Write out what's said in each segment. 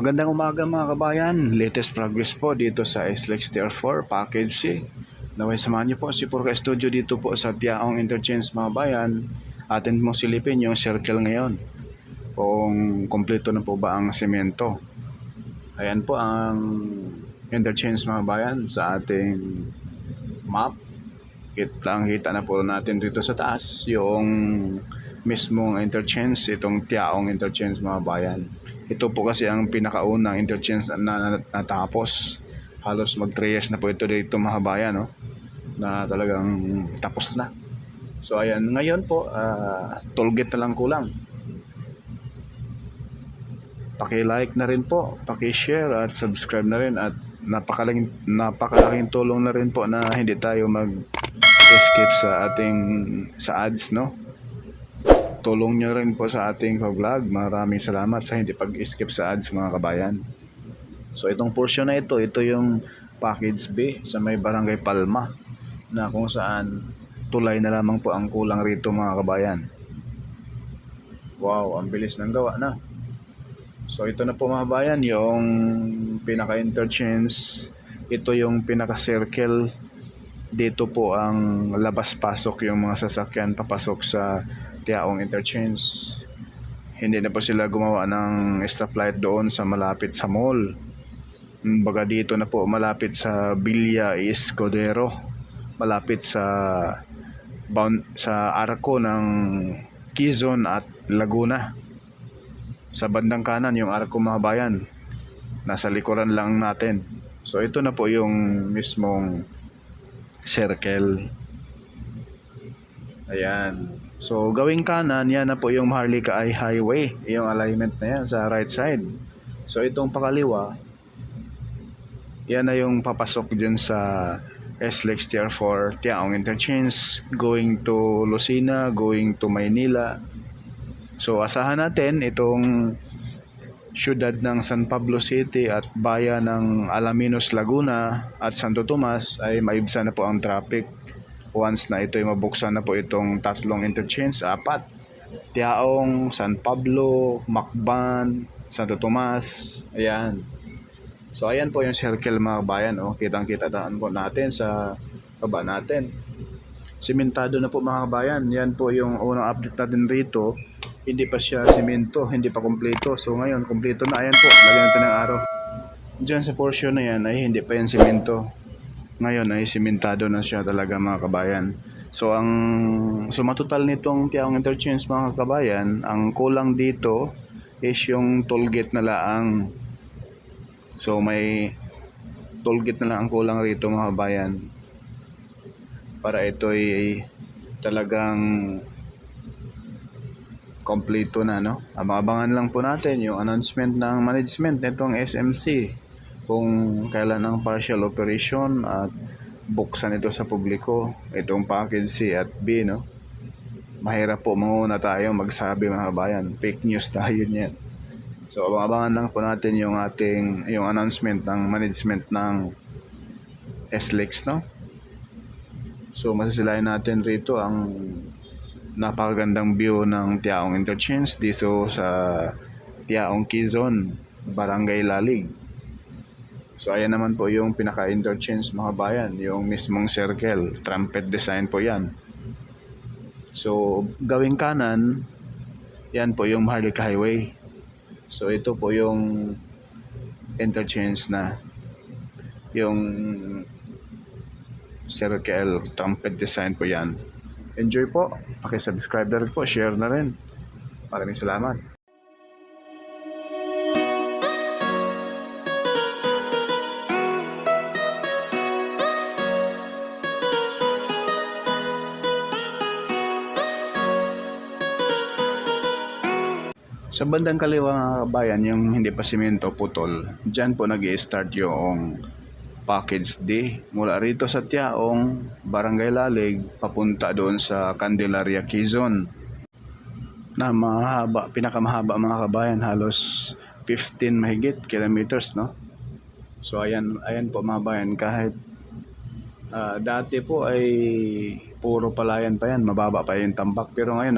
Magandang umaga mga kabayan. Latest progress po dito sa SLEX Tier 4 Package C. Naway samahan niyo po si Purka Studio dito po sa Tiaong Interchange mga bayan. Atin mong silipin yung circle ngayon. Kung kompleto na po ba ang semento. Ayan po ang interchange mga bayan sa ating map. Kita na po natin dito sa taas yung mismong interchange, itong Tiaong Interchange mga bayan. Ito po kasi ang pinakaunang interchange na natapos. Halos mag 3 years na po ito dito mga bayan, no? Na talagang tapos na. So ayan, ngayon po tollgate na lang kulang. Paki-like na rin po, paki-share at subscribe na rin, at napakalaking tulong na rin po na hindi tayo mag-escape sa ads, no? Tulong nyo rin po sa ating vlog. Maraming salamat sa hindi pag-skip sa ads mga kabayan. So itong portion na ito yung package B sa may Barangay Palma, na kung saan tulay na lamang po ang kulang rito mga kabayan. Wow, ang bilis ng gawa na. So ito na po mga kabayan yung pinaka-interchange. Ito yung pinaka-circle. Dito po ang labas-pasok yung mga sasakyan papasok sa Tiaong Interchange. Hindi na po sila gumawa ng stoplight doon sa malapit sa mall. Baga dito na po malapit sa Villa Escudero, malapit sa arko ng Quezon at Laguna. Sa bandang kanan yung arko mga bayan, nasa likuran lang natin. So ito na po yung mismong circle. Ayan. So gawing kanan, yan na po yung Maharlika Highway, yung alignment na yan sa right side. So itong pakaliwa, yan na yung papasok dyan sa SLEX Tier 4 Tiaong Interchange, going to Lucena, going to Maynila. So asahan natin itong syudad ng San Pablo City at bayan ng Alaminos, Laguna at Santo Tomas ay maibsan na po ang traffic. Once na ito ay mabuksan na po itong tatlong interchange, 4, Tiaong, San Pablo, Macban, Santo Tomas. Ayan. So ayan po yung circle mga bayan, oh. Kitang-kita po natin sa baba natin. Simentado na po mga bayan. Yan po yung unang update natin rito. Hindi pa siya simento, hindi pa kompleto. So ngayon kompleto na. Ayan po, lagyan natin ng araw. Diyan sa portion na yan ay hindi pa yan simento. Ngayon ay simentado na siya talaga mga kabayan. So matotal nitong Tiaong Interchange mga kabayan, ang kulang dito is yung tollgate na laang. So may tollgate na lang ang kulang rito mga kabayan, para ito ay talagang kompleto na, no? Abangan lang po natin yung announcement ng management nitong SMC kung kailan ang partial operation at buksan ito sa publiko, itong package C at B, no? Mahirap po muna tayo magsabi mga kabayan, fake news tayo niyan. So abangan lang po natin yung announcement ng management ng SLEX, no? So masasilayan natin rito ang napakagandang view ng Tiaong Interchange dito sa Tiaong Quezon, Barangay Lalig. So ayan naman po yung pinaka-interchange mga bayan, yung mismong circle, trumpet design po yan. So gawing kanan, yan po yung Maharlika Highway. So ito po yung interchange na, yung circle, trumpet design po yan. Enjoy po, paki-subscribe na rin po, share na rin. Maraming salamat. Sa bandang kaliwa mga kabayan, yung hindi pa simento, putol, dyan po nag-i-start yung package D. Mula rito sa Tiaong, Barangay Lalig, papunta doon sa Candelaria, Quezon. Na mahaba, pinakamahaba mga kabayan, halos 15 mahigit kilometers, no? So ayan po mga kabayan, kahit dati po ay puro palayan pa yan, mababa pa yung tambak, pero ngayon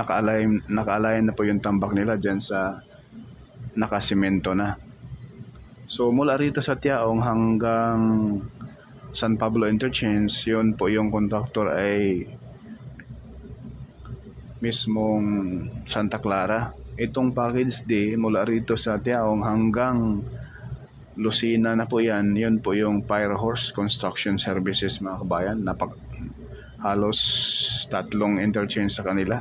naka-align na po yung tambak nila dyan sa nakasimento na. So mula rito sa Tiaong hanggang San Pablo Interchange, yun po yung contractor ay mismong Santa Clara. Itong package D mula rito sa Tiaong hanggang Lucena na po yan, yun po yung Fire Horse Construction Services mga kabayan. Halos 3 interchange sa kanila.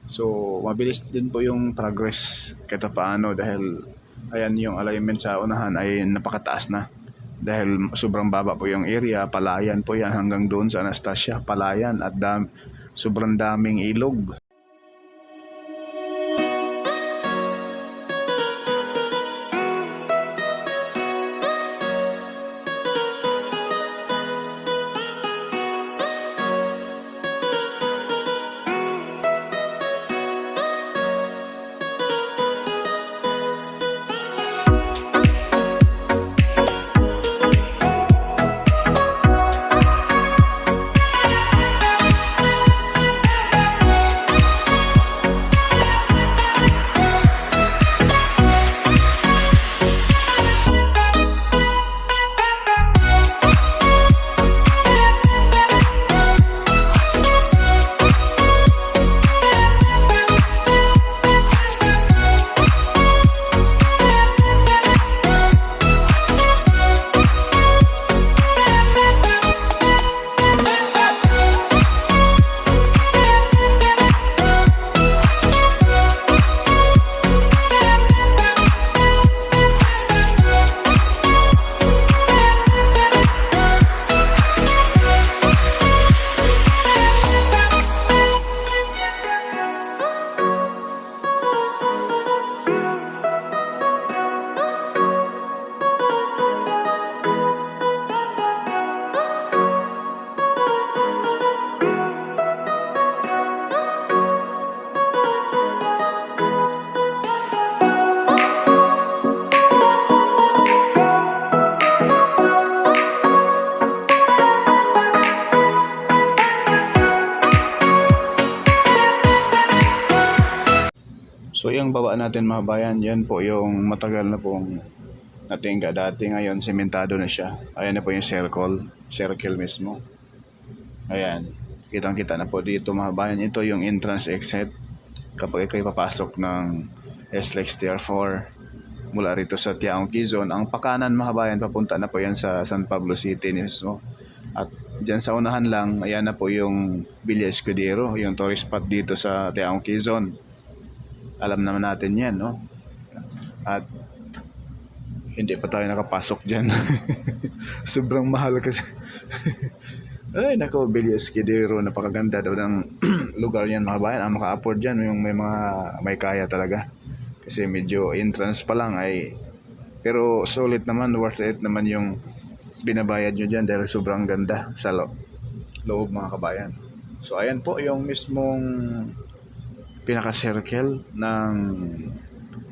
So mabilis din po yung progress kahit paano dahil ayan yung alignment sa unahan ay napakataas na. Dahil sobrang baba po yung area, palayan po yan hanggang doon sa Anastasia, palayan at sobrang daming ilog. So yung baba natin mga bayan, yan po yung matagal na pong natingga dati, ngayon sementado na siya. Ayan na po yung circle mismo. Ayan, kitang-kita na po dito mga bayan. Ito yung entrance exit kapag kayo papasok ng SLEX TR4 mula rito sa Tiaong, Quezon. Ang pakanan mga bayan, papunta na po yan sa San Pablo City mismo. At dyan sa unahan lang, ayan na po yung Villa Escudero, yung tourist spot dito sa Tiaong, Quezon. Alam naman natin yan, no? At hindi pa tayo nakapasok dyan. Sobrang mahal kasi. Ay nako, Villa Escudero, napakaganda daw ng lugar yan mga bayan. Ang maka-afford dyan yung may kaya talaga. Kasi medyo entrance pa lang ay, pero solid naman, worth it naman yung binabayad nyo dyan dahil sobrang ganda sa loob mga kabayan. So ayan po yung mismong pinaka-circle ng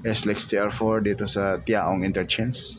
SLEX TR4 dito sa Tiaong Interchange.